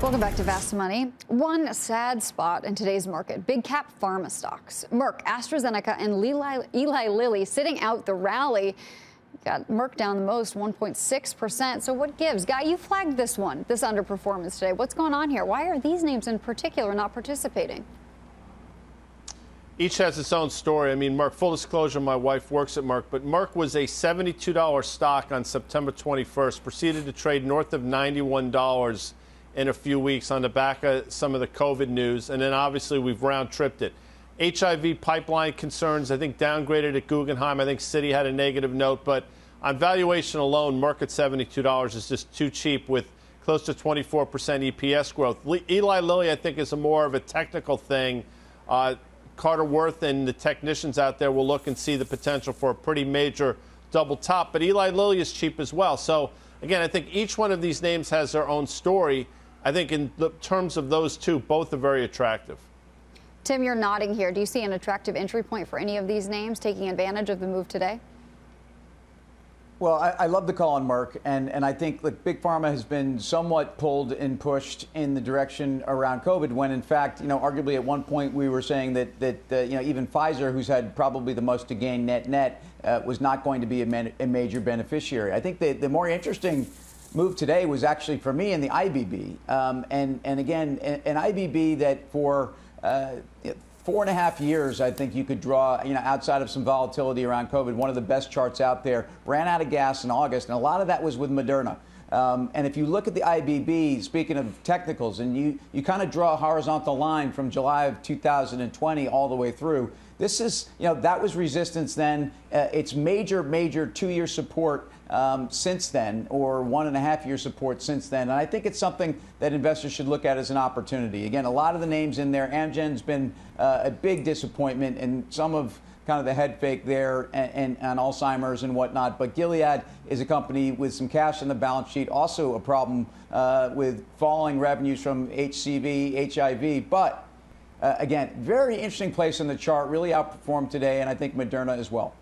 Welcome back to Vast Money. One sad spot in today's market, big cap pharma stocks. Merck, AstraZeneca, and Eli Lilly sitting out the rally. Got Merck down the most, 1.6%. So what gives? Guy, you flagged this underperformance today. What's going on here? Why are these names in particular not participating? Each has its own story. I mean, Merck, full disclosure, my wife works at Merck, but Merck was a $72 stock on September 21st, proceeded to trade north of $91 in a few weeks on the back of some of the COVID news. And then obviously we've round tripped it. HIV pipeline concerns, I think, downgraded at Guggenheim. I think Citi had a negative note. But on valuation alone, Merck at $72 is just too cheap with close to 24% EPS growth. Eli Lilly, I think, is a more of a technical thing. Carter Worth and the technicians out there will look and see the potential for a pretty major double top. But Eli Lilly is cheap as well. So, again, I think each one of these names has their own story. I think in terms of those two, both are very attractive. Tim, you're nodding here. Do you see an attractive entry point for any of these names taking advantage of the move today? Well, I love the call on Merck, and I think Big Pharma has been somewhat pulled and pushed in the direction around COVID when, in fact, arguably at one point we were saying that even Pfizer, who's had probably the most to gain net, was not going to be a major beneficiary. I think the more interesting move today was actually for me in the IBB, and again, an IBB that for 4.5 years, I think you could draw, outside of some volatility around COVID, one of the best charts out there, ran out of gas in August, and a lot of that was with Moderna. And if you look at the IBB, speaking of technicals, and you kind of draw a horizontal line from July of 2020 all the way through, this is, that was resistance then. It's major 2-year support since then, or 1.5-year support since then. And I think it's something that investors should look at as an opportunity. Again, a lot of the names in there. Amgen's been a big disappointment, and some of kind of the head fake there and Alzheimer's and whatnot. But Gilead is a company with some cash on the balance sheet, also a problem with falling revenues from HCV, HIV. But again, very interesting place in the chart, really outperformed today, and I think Moderna as well.